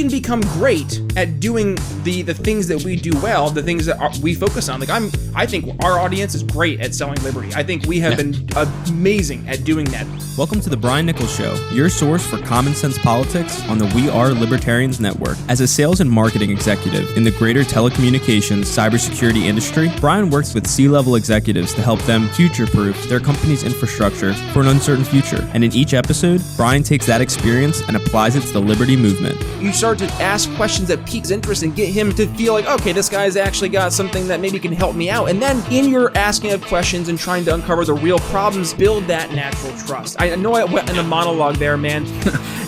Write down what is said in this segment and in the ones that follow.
can become great at doing the things that we do well, the things that we focus on. Like I think our audience is great at selling liberty. I think we have been amazing at doing that. Welcome to the Brian Nichols Show, your source for common sense politics on the We Are Libertarians Network. As a sales and marketing executive in the greater telecommunications cybersecurity industry, Brian works with C-level executives to help them future-proof their company's infrastructure for an uncertain future. And in each episode, Brian takes that experience and applies it to the liberty movement. You start to ask questions that pique his interest and get him to feel like, okay, this guy's actually got something that maybe can help me out. And then in your asking of questions and trying to uncover the real problems, build that natural trust. I know I went in a monologue there, man.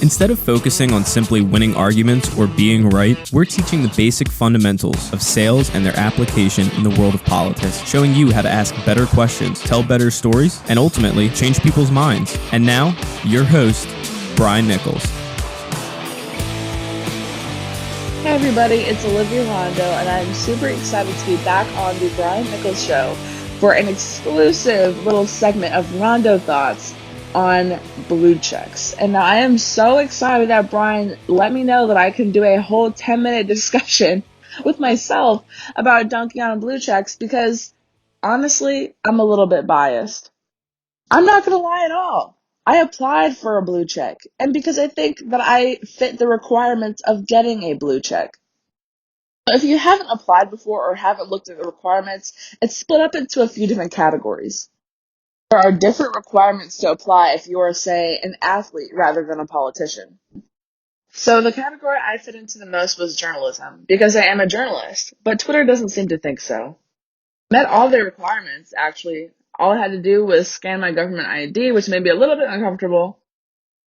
Instead of focusing on simply winning arguments or being right, we're teaching the basic fundamentals of sales and their application in the world of politics, showing you how to ask better questions, tell better stories, and ultimately change people's minds. And now, your host, Brian Nichols. Hey everybody, it's Oliva Rondeau, and I'm super excited to be back on the Brian Nichols Show for an exclusive little segment of Rondeau Thoughts on blue checks. And now I am so excited that Brian let me know that I can do a whole 10-minute discussion with myself about dunking on blue checks because, honestly, I'm a little bit biased. I'm not going to lie at all. I applied for a blue check, and because I think that I fit the requirements of getting a blue check. If you haven't applied before or haven't looked at the requirements, it's split up into a few different categories. There are different requirements to apply if you are, say, an athlete rather than a politician. So the category I fit into the most was journalism, because I am a journalist, but Twitter doesn't seem to think so. Met all the requirements, actually. All I had to do was scan my government ID, which may be a little bit uncomfortable,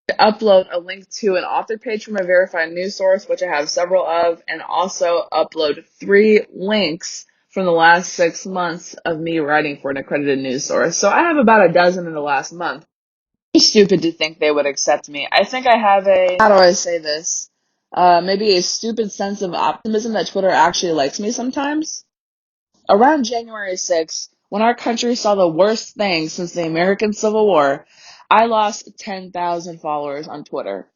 to upload a link to an author page from a verified news source, which I have several of, and also upload 3 links from the last 6 months of me writing for an accredited news source. So I have about a dozen in the last month. It's stupid to think they would accept me. I think I have how do I say this? Maybe a stupid sense of optimism that Twitter actually likes me sometimes. Around January 6th, when our country saw the worst thing since the American Civil War, I lost 10,000 followers on Twitter.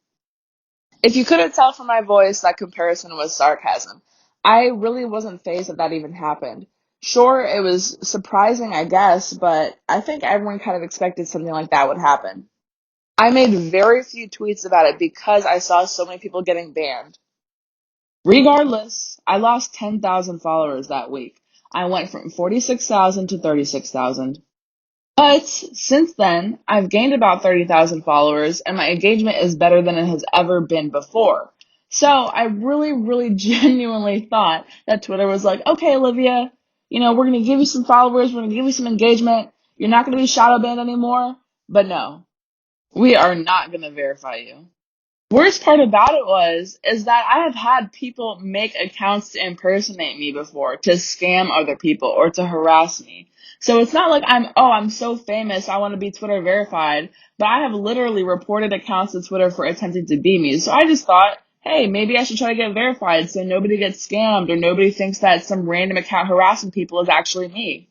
If you couldn't tell from my voice, that comparison was sarcasm. I really wasn't fazed that even happened. Sure, it was surprising, I guess, but I think everyone kind of expected something like that would happen. I made very few tweets about it because I saw so many people getting banned. Regardless, I lost 10,000 followers that week. I went from 46,000 to 36,000. But since then, I've gained about 30,000 followers, and my engagement is better than it has ever been before. So I really genuinely thought that Twitter was like, okay, Olivia, we're going to give you some followers, we're going to give you some engagement, you're not going to be shadow banned anymore. But no, we are not going to verify you. Worst part about it is that I have had people make accounts to impersonate me before, to scam other people or to harass me. So it's not like I'm so famous, I want to be Twitter verified, but I have literally reported accounts to Twitter for attempting to be me. So I just thought, hey, maybe I should try to get verified so nobody gets scammed or nobody thinks that some random account harassing people is actually me.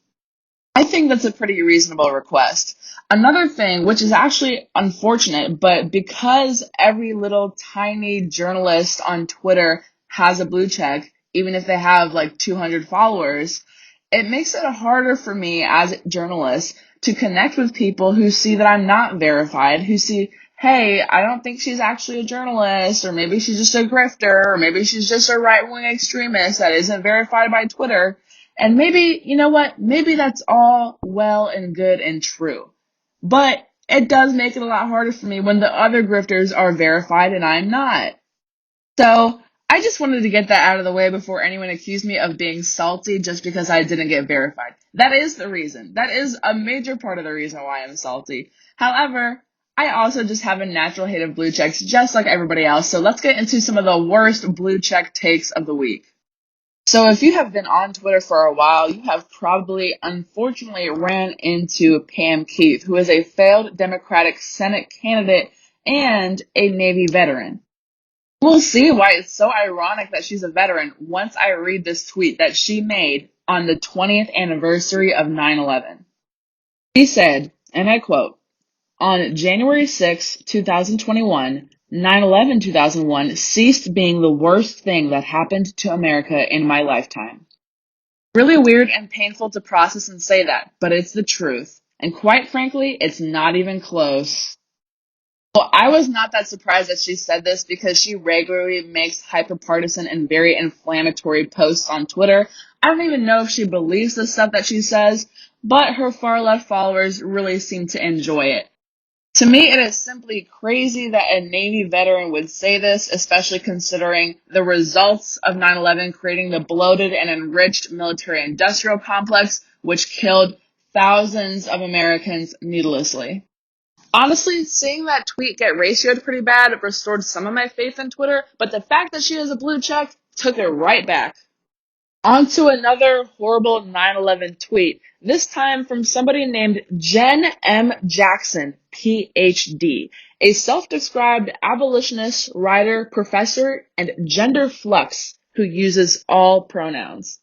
I think that's a pretty reasonable request. Another thing, which is actually unfortunate, but because every little tiny journalist on Twitter has a blue check, even if they have like 200 followers, it makes it harder for me as a journalist to connect with people who see that I'm not verified, who see, hey, I don't think she's actually a journalist, or maybe she's just a grifter, or maybe she's just a right-wing extremist that isn't verified by Twitter. And maybe, you know what, maybe that's all well and good and true. But it does make it a lot harder for me when the other grifters are verified and I'm not. So I just wanted to get that out of the way before anyone accused me of being salty just because I didn't get verified. That is the reason. That is a major part of the reason why I'm salty. However, I also just have a natural hate of blue checks just like everybody else. So let's get into some of the worst blue check takes of the week. So if you have been on Twitter for a while, you have probably unfortunately ran into Pam Keith, who is a failed Democratic Senate candidate and a Navy veteran. We'll see why it's so ironic that she's a veteran once I read this tweet that she made on the 20th anniversary of 9/11. She said, and I quote, "On January 6, 2021, 9/11 2001 ceased being the worst thing that happened to America in my lifetime. Really weird and painful to process and say that, but it's the truth. And quite frankly, it's not even close. Well, I was not that surprised that she said this because she regularly makes hyperpartisan and very inflammatory posts on Twitter. I don't even know if she believes the stuff that she says, but her far left followers really seem to enjoy it. To me, it is simply crazy that a Navy veteran would say this, especially considering the results of 9/11 creating the bloated and enriched military-industrial complex, which killed thousands of Americans needlessly. Honestly, seeing that tweet get ratioed pretty bad restored some of my faith in Twitter, but the fact that she has a blue check took it right back. On to another horrible 9/11 tweet, this time from somebody named Jen M. Jackson, PhD, a self-described abolitionist, writer, professor, and gender flux who uses all pronouns.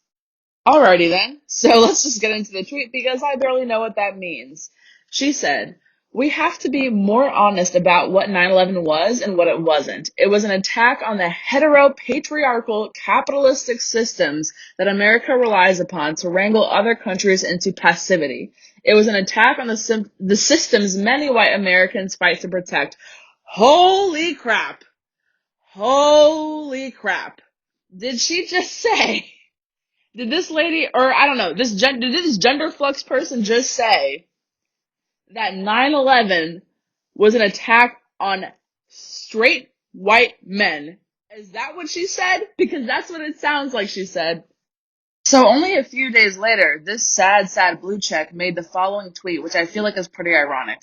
Alrighty then, so let's just get into the tweet because I barely know what that means. She said, "We have to be more honest about what 9/11 was and what it wasn't. It was an attack on the hetero-patriarchal capitalistic systems that America relies upon to wrangle other countries into passivity. It was an attack on the systems many white Americans fight to protect." Holy crap! Holy crap! Did she just say? Did this lady, or I don't know, did this gender flux person just say that 9/11 was an attack on straight white men? Is that what she said? Because that's what it sounds like she said. So only a few days later, this sad blue check made the following tweet, which I feel like is pretty ironic.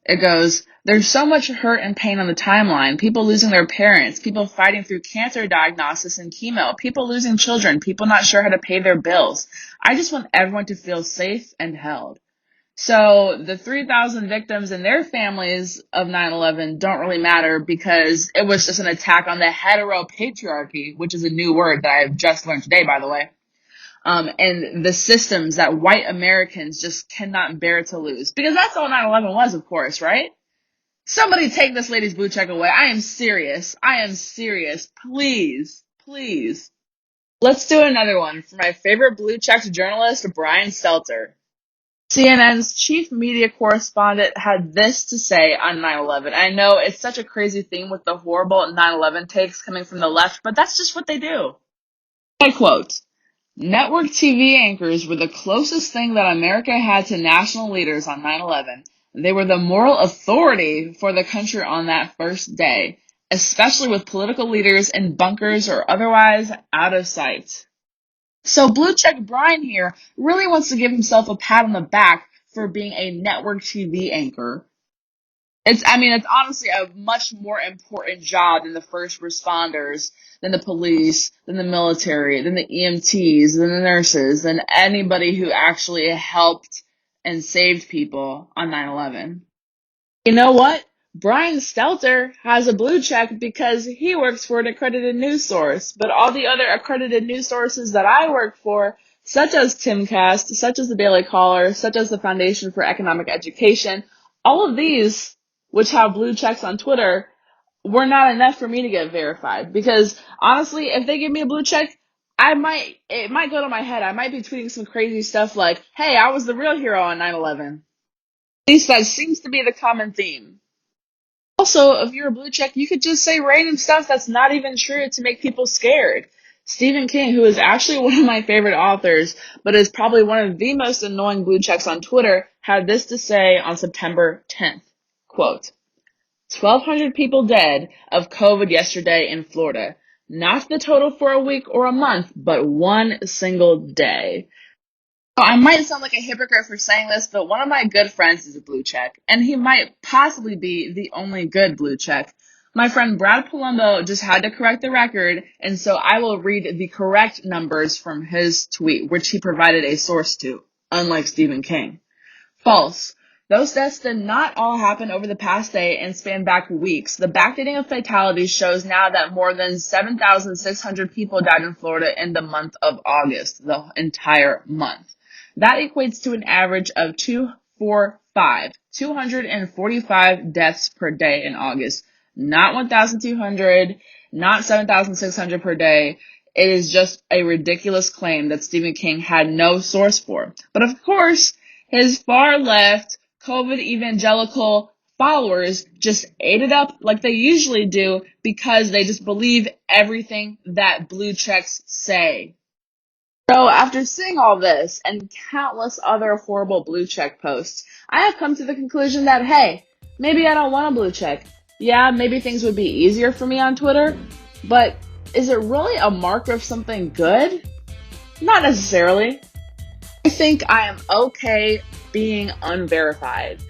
It goes, "There's so much hurt and pain on the timeline. People losing their parents, people fighting through cancer diagnosis and chemo, people losing children, people not sure how to pay their bills. I just want everyone to feel safe and held." So the 3,000 victims and their families of 9/11 don't really matter because it was just an attack on the heteropatriarchy, which is a new word that I've just learned today, by the way. And the systems that white Americans just cannot bear to lose. Because that's all 9/11 was, of course, right? Somebody take this lady's blue check away. I am serious. I am serious. Please, please. Let's do another one for my favorite blue checks journalist, Brian Stelter. CNN's chief media correspondent had this to say on 9/11. I know it's such a crazy theme with the horrible 9/11 takes coming from the left, but that's just what they do. I quote, "Network TV anchors were the closest thing that America had to national leaders on 9/11. They were the moral authority for the country on that first day, especially with political leaders in bunkers or otherwise out of sight." So Blue Check Brian here really wants to give himself a pat on the back for being a network TV anchor. It's honestly a much more important job than the first responders, than the police, than the military, than the EMTs, than the nurses, than anybody who actually helped and saved people on 9/11. You know what? Brian Stelter has a blue check because he works for an accredited news source, but all the other accredited news sources that I work for, such as Timcast, such as the Daily Caller, such as the Foundation for Economic Education, all of these, which have blue checks on Twitter, were not enough for me to get verified. Because honestly, if they give me a blue check, it might go to my head. I might be tweeting some crazy stuff like, "Hey, I was the real hero on 9/11. At least that seems to be the common theme. Also, if you're a blue check, you could just say random stuff that's not even true to make people scared. Stephen King, who is actually one of my favorite authors, but is probably one of the most annoying blue checks on Twitter, had this to say on September 10th. Quote, "1,200 people dead of COVID yesterday in Florida. Not the total for a week or a month, but one single day." I might sound like a hypocrite for saying this, but one of my good friends is a blue check, and he might possibly be the only good blue check. My friend Brad Palumbo just had to correct the record, and so I will read the correct numbers from his tweet, which he provided a source to, unlike Stephen King. False. Those deaths did not all happen over the past day and span back weeks. The backdating of fatalities shows now that more than 7,600 people died in Florida in the month of August, the entire month. That equates to an average of 245 deaths per day in August. not 1,200, not 7,600 per day. It is just a ridiculous claim that Stephen King had no source for. But of course, his far left, COVID evangelical followers just ate it up like they usually do because they just believe everything that blue checks say. So after seeing all this and countless other horrible blue check posts, I have come to the conclusion that, hey, maybe I don't want a blue check. Yeah, maybe things would be easier for me on Twitter, but is it really a marker of something good? Not necessarily. I think I am okay being unverified.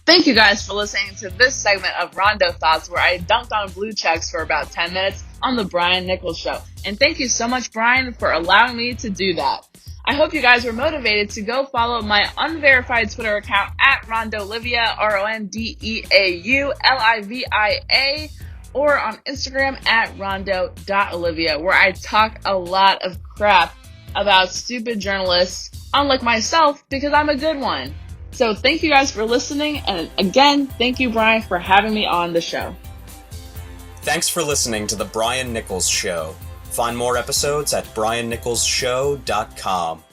Thank you guys for listening to this segment of Rondeau Thoughts where I dunked on blue checks for about 10 minutes on the Brian Nichols Show. And thank you so much, Brian, for allowing me to do that. I hope you guys were motivated to go follow my unverified Twitter account at Rondeaulivia, RONDEAULIVIA, or on Instagram at rondo.olivia, where I talk a lot of crap about stupid journalists, unlike myself, because I'm a good one. So thank you guys for listening, and again, thank you, Brian, for having me on the show. Thanks for listening to The Brian Nichols Show. Find more episodes at briannicholsshow.com.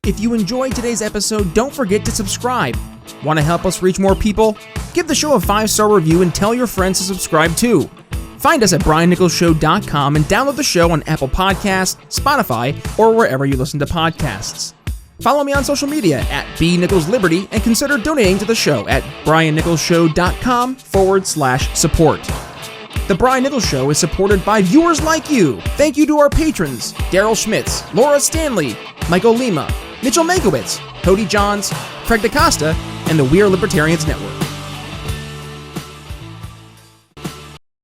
If you enjoyed today's episode, don't forget to subscribe. Want to help us reach more people? Give the show a 5-star review and tell your friends to subscribe too. Find us at briannicholsshow.com and download the show on Apple Podcasts, Spotify, or wherever you listen to podcasts. Follow me on social media at bnicholsliberty and consider donating to the show at briannicholsshow.com/support. The Brian Nichols Show is supported by viewers like you. Thank you to our patrons, Daryl Schmitz, Laura Stanley, Michael Lima, Mitchell Mankiewicz, Cody Johns, Craig DaCosta, and the We Are Libertarians Network.